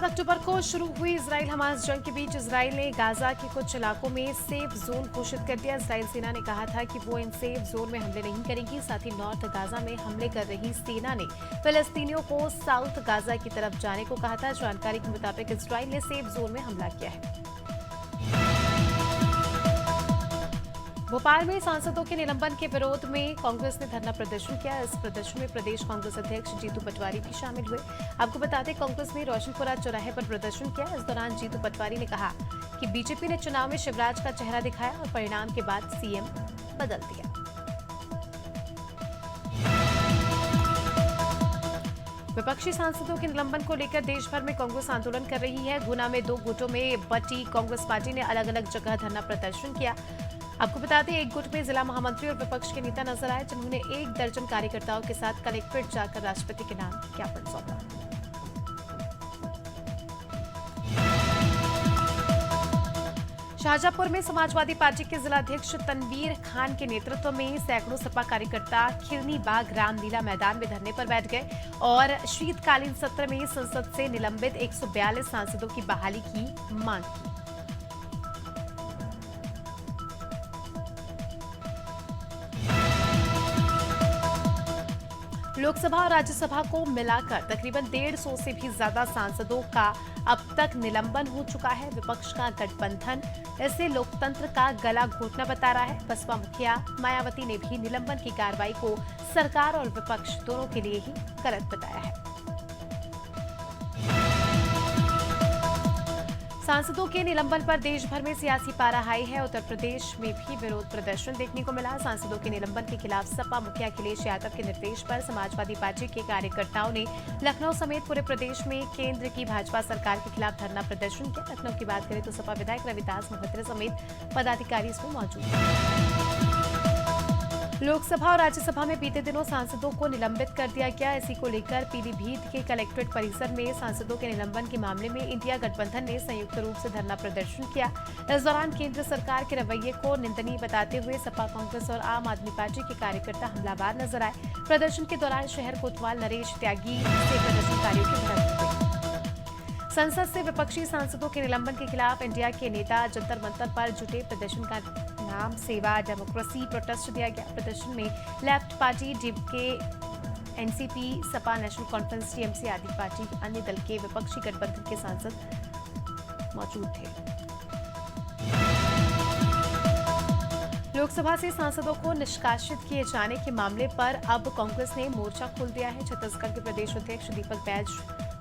अक्टूबर को शुरू हुई इजराइल हमास जंग के बीच इजराइल ने गाजा के कुछ इलाकों में सेफ जोन घोषित कर दिया। इजराइल सेना ने कहा था कि वो इन सेफ जोन में हमले नहीं करेगी। साथ ही नॉर्थ गाजा में हमले कर रही सेना ने फिलिस्तीनियों को साउथ गाजा की तरफ जाने को कहा था। जानकारी के मुताबिक इजराइल ने सेफ जोन में हमला किया है। भोपाल में सांसदों के निलंबन के विरोध में कांग्रेस ने धरना प्रदर्शन किया। इस प्रदर्शन में प्रदेश कांग्रेस अध्यक्ष जीतू पटवारी भी शामिल हुए। आपको बता दें, कांग्रेस ने रोशनपुरा चौराहे पर प्रदर्शन किया। इस दौरान जीतू पटवारी ने कहा कि बीजेपी ने चुनाव में शिवराज का चेहरा दिखाया और परिणाम के बाद सीएम बदल दिया। विपक्षी सांसदों के निलंबन को लेकर देश भर में कांग्रेस आंदोलन कर रही है। गुना में 2 गुटों में बटी कांग्रेस पार्टी ने अलग अलग जगह धरना प्रदर्शन किया। आपको बता दें, एक गुट में जिला महामंत्री और विपक्ष के नेता नजर आए, जिन्होंने 1 दर्जन कार्यकर्ताओं के साथ कलेक्ट्रेट जाकर राष्ट्रपति के नाम ज्ञापन सौंपा। शाहजहांपुर में समाजवादी पार्टी के जिलाध्यक्ष तनवीर खान के नेतृत्व में सैकड़ों सपा कार्यकर्ता खिलनी बाग रामलीला मैदान में धरने पर बैठ गए और शीतकालीन सत्र में संसद से निलंबित 142 सांसदों की बहाली की मांग की। लोकसभा और राज्यसभा को मिलाकर तकरीबन 150 से भी ज्यादा सांसदों का अब तक निलंबन हो चुका है। विपक्ष का गठबंधन इसे लोकतंत्र का गला घोटना बता रहा है। बसपा मुखिया मायावती ने भी निलंबन की कार्रवाई को सरकार और विपक्ष दोनों के लिए ही गलत बताया है। सांसदों के निलंबन पर देश भर में सियासी पारा हाई है। उत्तर प्रदेश में भी विरोध प्रदर्शन देखने को मिला। सांसदों के निलंबन के खिलाफ सपा मुखिया अखिलेश यादव के निर्देश पर समाजवादी पार्टी के कार्यकर्ताओं ने लखनऊ समेत पूरे प्रदेश में केंद्र की भाजपा सरकार के खिलाफ धरना प्रदर्शन किया। लखनऊ की बात करें तो सपा विधायक रविदास मोहत्रे समेत पदाधिकारी इसमें मौजूद हैं। लोकसभा और राज्यसभा में बीते दिनों सांसदों को निलंबित कर दिया गया। इसी को लेकर पीलीभीत के कलेक्ट्रेट परिसर में सांसदों के निलंबन के मामले में इंडिया गठबंधन ने संयुक्त रूप से धरना प्रदर्शन किया। इस दौरान केंद्र सरकार के रवैये को निंदनीय बताते हुए सपा, कांग्रेस और आम आदमी पार्टी के कार्यकर्ता हमलावर नजर आए। प्रदर्शन के दौरान शहर कोतवाल नरेश त्यागी से प्रदर्शनकारियों की भिड़ंत हुई। संसद से विपक्षी सांसदों के निलंबन के खिलाफ इंडिया के नेता जंतर मंतर पर जुटे। प्रदर्शन का नाम सेवा डेमोक्रेसी प्रोटेस्ट दिया गया। प्रदर्शन में left party, DMK, NCP, Sapa, national conference, TMC आदि पार्टी अन्य दल के विपक्षी गठबंधन के सांसद मौजूद थे। लोकसभा से सांसदों को निष्कासित किए जाने के मामले पर अब कांग्रेस ने मोर्चा खोल दिया है। छत्तीसगढ़ के प्रदेश अध्यक्ष दीपक बैज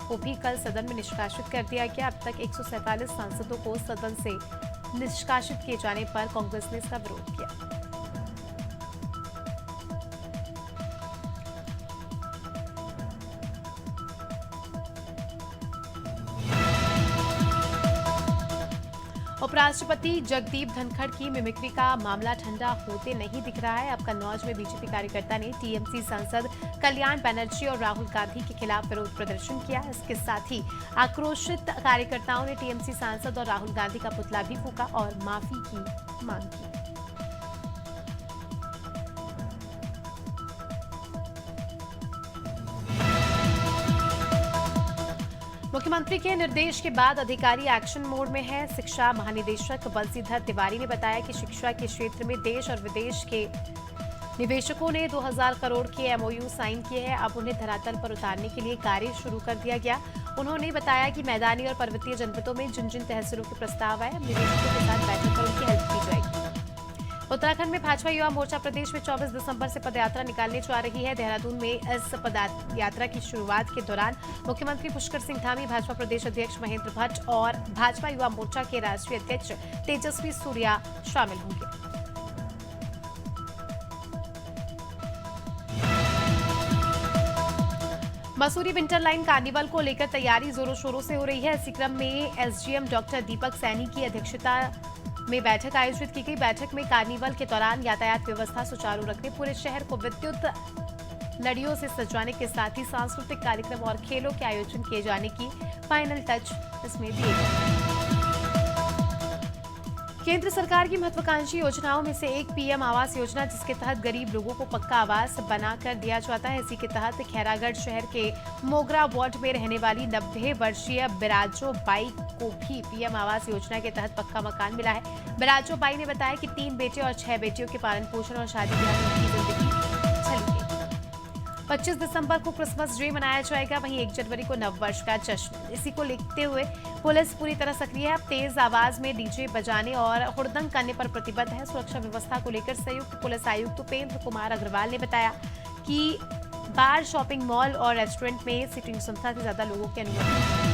को भी कल सदन में निष्कासित कर दिया गया। अब तक 147 सांसदों को सदन से निष्कासित किए जाने पर कांग्रेस ने इसका विरोध किया। उपराष्ट्रपति जगदीप धनखड़ की मिमिक्री का मामला ठंडा होते नहीं दिख रहा है। अब कन्नौज में बीजेपी कार्यकर्ता ने टीएमसी सांसद कल्याण बनर्जी और राहुल गांधी के खिलाफ विरोध प्रदर्शन किया। इसके साथ ही आक्रोशित कार्यकर्ताओं ने टीएमसी सांसद और राहुल गांधी का पुतला भी फूंका और माफी की मांग की। मुख्यमंत्री के निर्देश के बाद अधिकारी एक्शन मोड में है। शिक्षा महानिदेशक बंसीधर तिवारी ने बताया कि शिक्षा के क्षेत्र में देश और विदेश के निवेशकों ने 2000 करोड़ के एमओयू साइन किए हैं। अब उन्हें धरातल पर उतारने के लिए कार्य शुरू कर दिया गया। उन्होंने बताया कि मैदानी और पर्वतीय जनपदों में जिन जिन तहसीलों के प्रस्ताव आए, निवेशकों के साथ बैठक कर उनकी हेल्प की जाएगी। उत्तराखंड में भाजपा युवा मोर्चा प्रदेश में 24 दिसंबर से पदयात्रा निकालने जा रही है। देहरादून में इस पदयात्रा की शुरुआत के दौरान मुख्यमंत्री पुष्कर सिंह धामी, भाजपा प्रदेश अध्यक्ष महेंद्र भट्ट और भाजपा युवा मोर्चा के राष्ट्रीय अध्यक्ष तेजस्वी सूर्या शामिल होंगे। मसूरी विंटर लाइन कार्निवल को लेकर तैयारी जोरों शोरों से हो रही है। इसी क्रम में एसडीएम डॉक्टर दीपक सैनी की अध्यक्षता में बैठक आयोजित की गई। बैठक में कार्निवल के दौरान यातायात व्यवस्था सुचारू रखने, पूरे शहर को विद्युत लड़ियों से सजाने के साथ ही सांस्कृतिक कार्यक्रम और खेलों के आयोजन किए जाने की फाइनल टच इसमें दिए गए। केंद्र सरकार की महत्वाकांक्षी योजनाओं में से एक पीएम आवास योजना, जिसके तहत गरीब लोगों को पक्का आवास बनाकर दिया जाता है। इसी के तहत खैरागढ़ शहर के मोगरा वार्ड में रहने वाली 90 वर्षीय बिराजो बाई को भी पीएम आवास योजना के तहत पक्का मकान मिला है। बिराजो बाई ने बताया कि 3 बेटे और 6 बेटियों के पालन पोषण और शादी ब्याह में उनकी जिंदगी चली गई। 25 दिसंबर को क्रिसमस डे मनाया जाएगा, वहीं 1 जनवरी को नववर्ष का जश्न। इसी को देखते हुए पुलिस पूरी तरह सक्रिय है। अब तेज आवाज में डीजे बजाने और हुड़दंग करने पर प्रतिबंध है। सुरक्षा व्यवस्था को लेकर संयुक्त पुलिस आयुक्त उपेंद्र कुमार अग्रवाल ने बताया कि बार, शॉपिंग मॉल और रेस्टोरेंट में सीटिंग क्षमता से ज्यादा लोगों की अनुमति।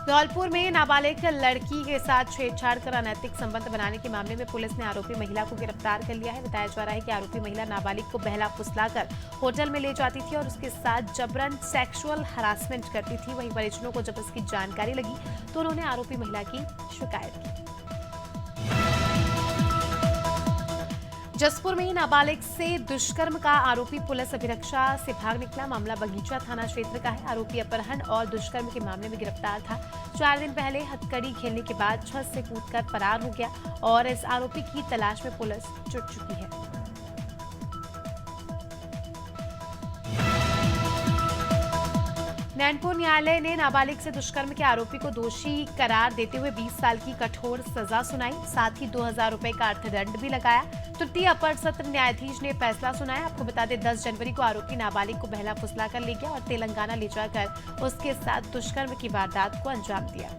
धौलपुर में नाबालिग लड़की के साथ छेड़छाड़ कर अनैतिक संबंध बनाने के मामले में पुलिस ने आरोपी महिला को गिरफ्तार कर लिया है। बताया जा रहा है कि आरोपी महिला नाबालिग को बहला फुसलाकर होटल में ले जाती थी और उसके साथ जबरन सेक्सुअल हरासमेंट करती थी। वहीं परिजनों को जब इसकी जानकारी लगी तो उन्होंने आरोपी महिला की शिकायत की। जसपुर में नाबालिग से दुष्कर्म का आरोपी पुलिस अभिरक्षा से भाग निकला। मामला बगीचा थाना क्षेत्र का है। आरोपी अपहरण और दुष्कर्म के मामले में गिरफ्तार था। 4 दिन पहले हथकड़ी खेलने के बाद छत से कूदकर फरार हो गया और इस आरोपी की तलाश में पुलिस जुट चुकी है। नैनपुर न्यायालय ने नाबालिग से दुष्कर्म के आरोपी को दोषी करार देते हुए 20 साल की कठोर सजा सुनाई। साथ ही 2000 रुपए का अर्थदंड भी लगाया। तृतीय अपर सत्र न्यायाधीश ने फैसला सुनाया। आपको बता दें, 10 जनवरी को आरोपी नाबालिग को बहला फुसला कर ले गया और तेलंगाना ले जाकर उसके साथ दुष्कर्म की वारदात को अंजाम दिया।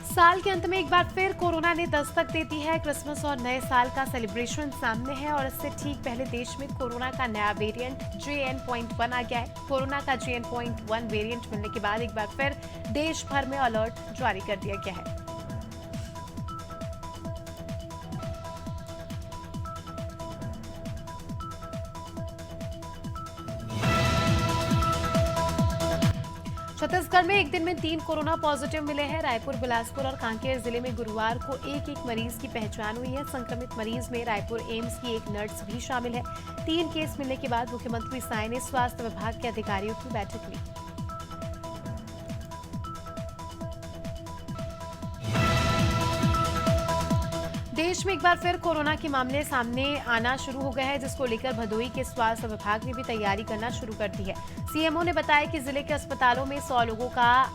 साल के अंत में एक बार फिर कोरोना ने दस्तक दे दी है। क्रिसमस और नए साल का सेलिब्रेशन सामने है और इससे ठीक पहले देश में कोरोना का नया वेरिएंट JN.1 आ गया है। कोरोना का JN.1 वेरिएंट मिलने के बाद एक बार फिर देश भर में अलर्ट जारी कर दिया गया है। छत्तीसगढ़ में एक दिन में 3 कोरोना पॉजिटिव मिले हैं। रायपुर, बिलासपुर और कांकेर जिले में गुरुवार को एक मरीज की पहचान हुई है। संक्रमित मरीज में रायपुर एम्स की एक नर्स भी शामिल है। 3 केस मिलने के बाद मुख्यमंत्री साय ने स्वास्थ्य विभाग के अधिकारियों की बैठक ली। देश में एक बार फिर कोरोना के मामले सामने आना शुरू हो गए हैं, जिसको लेकर भदोही के स्वास्थ्य विभाग ने भी तैयारी करना शुरू कर दी है। सीएमओ ने बताया कि जिले के अस्पतालों में 100 लोगों का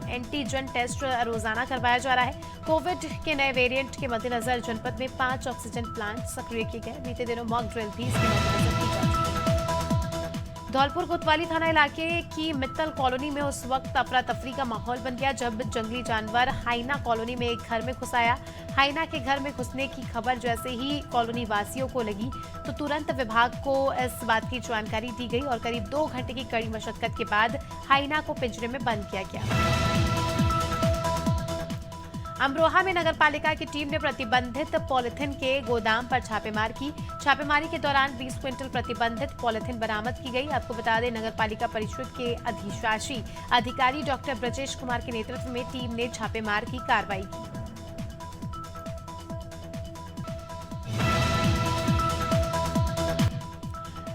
एंटीजन टेस्ट रोजाना करवाया जा रहा है। कोविड के नए वेरिएंट के मद्देनजर जनपद में 5 ऑक्सीजन प्लांट सक्रिय किए गए। बीते दिनों मॉक ड्रिल भी इसके मद्देनजर की जा चुकी है। धौलपुर कोतवाली थाना इलाके की मित्तल कॉलोनी में उस वक्त अफरा तफरी का माहौल बन गया जब जंगली जानवर हाइना कॉलोनी में एक घर में घुस आया। हाइना के घर में घुसने की खबर जैसे ही कॉलोनी वासियों को लगी तो तुरंत विभाग को इस बात की जानकारी दी गई और करीब 2 घंटे की कड़ी मशक्कत के बाद हाइना को पिंजरे में बंद किया गया। अमरोहा में नगरपालिका की टीम ने प्रतिबंधित पॉलिथीन के गोदाम पर छापेमारी की। छापेमारी के दौरान 20 क्विंटल प्रतिबंधित पॉलिथीन बरामद की गई। आपको बता दें, नगरपालिका परिषद के अधिशासी अधिकारी डॉक्टर ब्रजेश कुमार के नेतृत्व में टीम ने छापेमार की कार्रवाई की।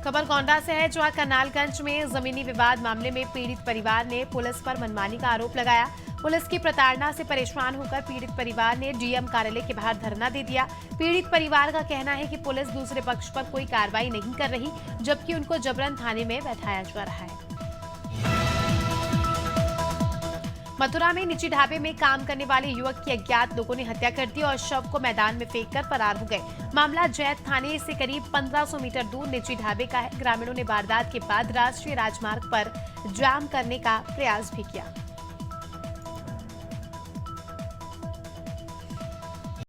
खबर गोंडा से है, जहां करनालगंज में जमीनी विवाद मामले में पीड़ित परिवार ने पुलिस पर मनमानी का आरोप लगाया। पुलिस की प्रताड़ना से परेशान होकर पीड़ित परिवार ने डीएम कार्यालय के बाहर धरना दे दिया। पीड़ित परिवार का कहना है कि पुलिस दूसरे पक्ष पर कोई कार्रवाई नहीं कर रही, जबकि उनको जबरन थाने में बैठाया जा रहा है। मथुरा में निजी ढाबे में काम करने वाले युवक की अज्ञात लोगों ने हत्या कर दी और शव को मैदान में फेंककर फरार हो गए। मामला जैत थाने से करीब 1500 मीटर दूर निजी ढाबे का है। ग्रामीणों ने वारदात के बाद राष्ट्रीय राजमार्ग पर जाम करने का प्रयास भी किया।